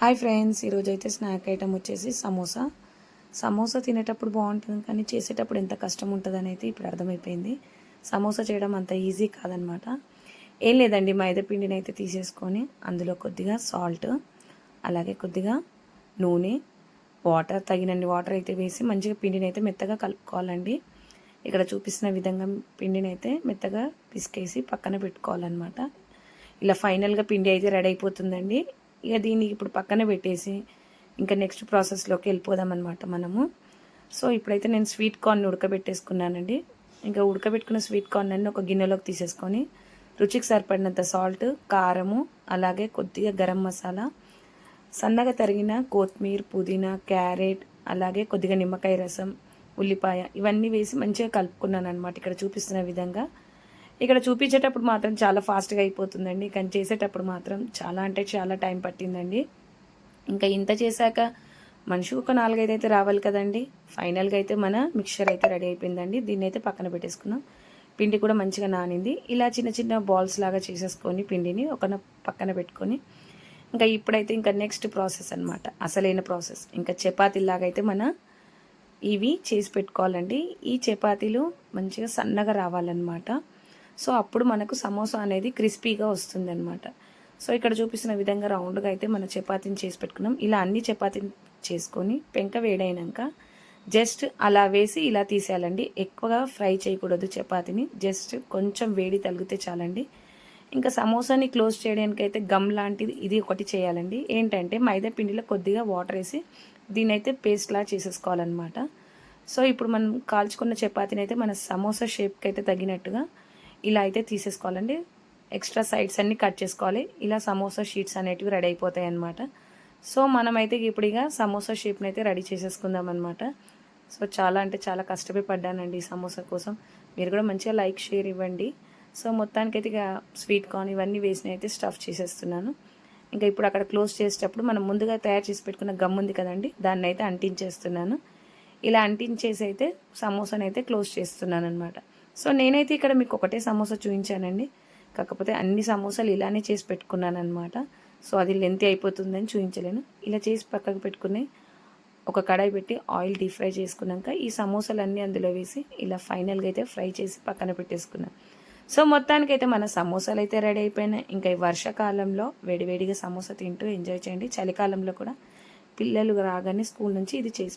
Hi friends, ఈరోజైతే snack item వచ్చేసి సమోసా. సమోసా తినేటప్పుడు బాగుంటుంది, కానీ చేసేటప్పుడు ఎంత కష్టం ఉంటుందని అయితే ఇప్పుడు అర్థమైపోయింది. సమోసా చేయడం అంత ఈజీ కాదనమాట. ఏం లేదండి, మైదా పిండిని అయితే తీసేసుకొని అందులో కొద్దిగా సాల్ట్, అలాగే కొద్దిగా నూనె, వాటర్, తగినన్ని వాటర్ అయితే వేసి మంచిగా పిండిని అయితే మెత్తగా కలుపుకోవాలండి. ఇక్కడ చూపిస్తున్న విధంగా పిండిని అయితే మెత్తగా పిసికేసి పక్కన పెట్టుకోవాలన్నమాట. ఇలా ఫైనల్గా పిండి అయితే రెడీ అయిపోతుందండి. ఇక దీన్ని ఇప్పుడు పక్కన పెట్టేసి ఇంకా నెక్స్ట్ ప్రాసెస్లోకి వెళ్ళిపోదాం అనమాట మనము. సో ఇప్పుడైతే నేను స్వీట్ కార్న్ ఉడకబెట్టేసుకున్నానండి. ఇంకా ఉడకబెట్టుకున్న స్వీట్ కార్న్ అన్ని ఒక గిన్నెలోకి తీసేసుకొని రుచికి సరిపడినంత సాల్ట్, కారము, అలాగే కొద్దిగా గరం మసాలా, సన్నగా తరిగిన కొత్తిమీర, పుదీనా, క్యారెట్, అలాగే కొద్దిగా నిమ్మకాయ రసం, ఉల్లిపాయ ఇవన్నీ వేసి మంచిగా కలుపుకున్నాను అనమాట. ఇక్కడ చూపిస్తున్న విధంగా. ఇక్కడ చూపించేటప్పుడు మాత్రం చాలా ఫాస్ట్గా అయిపోతుందండి, కానీ చేసేటప్పుడు మాత్రం చాలా అంటే చాలా టైం పట్టిందండి. ఇంకా ఇంత చేశాక మనిషికి ఒక 4-5 అయితే రావాలి కదండి. ఫైనల్గా అయితే మన మిక్చర్ అయితే రెడీ అయిపోయిందండి. దీన్ని అయితే పక్కన పెట్టేసుకున్నాం. పిండి కూడా మంచిగా నానింది. ఇలా చిన్న చిన్న బాల్స్ లాగా చేసేసుకొని పిండిని ఒక పక్కన పెట్టుకొని ఇంకా ఇప్పుడైతే ఇంకా నెక్స్ట్ ప్రాసెస్ అనమాట, అసలైన ప్రాసెస్. ఇంకా చపాతీలాగా అయితే ఇవి చేసి పెట్టుకోవాలండి. ఈ చపాతీలు మంచిగా సన్నగా రావాలన్నమాట. సో అప్పుడు మనకు సమోసా అనేది క్రిస్పీగా వస్తుందన్నమాట. సో ఇక్కడ చూపిస్తున్న విధంగా రౌండ్గా అయితే మన చపాతీని చేసి పెట్టుకున్నాం. ఇలా అన్ని చపాతీని చేసుకొని పెంక వేడైనాక జస్ట్ అలా వేసి ఇలా తీసేయాలండి. ఎక్కువగా ఫ్రై చేయకూడదు చపాతీని, జస్ట్ కొంచెం వేడి తగిలితే చాలండి. ఇంకా సమోసాని క్లోజ్ చేయడానికి అయితే గమ్ లాంటిది ఇది ఒకటి చేయాలండి. ఏంటంటే మైదా పిండిలో కొద్దిగా వాటర్ వేసి దీని అయితే పేస్ట్లా చేసేసుకోవాలన్నమాట. సో ఇప్పుడు మనం కాల్చుకున్న చపాతీని అయితే మన సమోసా షేప్కి అయితే తగినట్టుగా ఇలా అయితే తీసేసుకోవాలండి. ఎక్స్ట్రా సైడ్స్ అన్నీ కట్ చేసుకోవాలి. ఇలా సమోసా షీట్స్ అనేటివి రెడీ అయిపోతాయి అన్నమాట. సో మనమైతే ఇప్పుడు ఇక సమోసా షేప్ని అయితే రెడీ చేసేసుకుందాం అనమాట. సో చాలా అంటే చాలా కష్టపడి పడ్డానండి ఈ సమోసా కోసం. మీరు కూడా మంచిగా లైక్, షేర్ ఇవ్వండి. సో మొత్తానికైతే ఇక స్వీట్ కార్న్ ఇవన్నీ వేసిన అయితే స్టఫ్ చేసేస్తున్నాను. ఇంకా ఇప్పుడు అక్కడ క్లోజ్ చేసేటప్పుడు మనం ముందుగా తయారు చేసి పెట్టుకున్న గమ్ ఉంది కదండి, దాన్ని అయితే అంటించేస్తున్నాను. ఇలా అంటించేసి అయితే సమోసాని అయితే క్లోజ్ చేస్తున్నాను అనమాట. సో నేనైతే ఇక్కడ మీకు ఒకటే సమోసా చూపించానండి, కాకపోతే అన్ని సమోసాలు ఇలానే చేసి పెట్టుకున్నాను అనమాట. సో అది లెంతీ అయిపోతుందని చూపించలేను. ఇలా చేసి పక్కకు పెట్టుకుని ఒక కడాయి పెట్టి ఆయిల్ డీప్ ఫ్రై చేసుకున్నాక ఈ సమోసాలన్నీ అందులో వేసి ఇలా ఫైనల్గా అయితే ఫ్రై చేసి పక్కన పెట్టేసుకున్నాను. సో మొత్తానికైతే మన సమోసాలు అయితే రెడీ అయిపోయినాయి. ఇంకా ఈ వర్షాకాలంలో వేడివేడిగా సమోసా తింటూ ఎంజాయ్ చేయండి. చలికాలంలో కూడా పిల్లలు రాగానే స్కూల్ నుంచి ఇది చేసి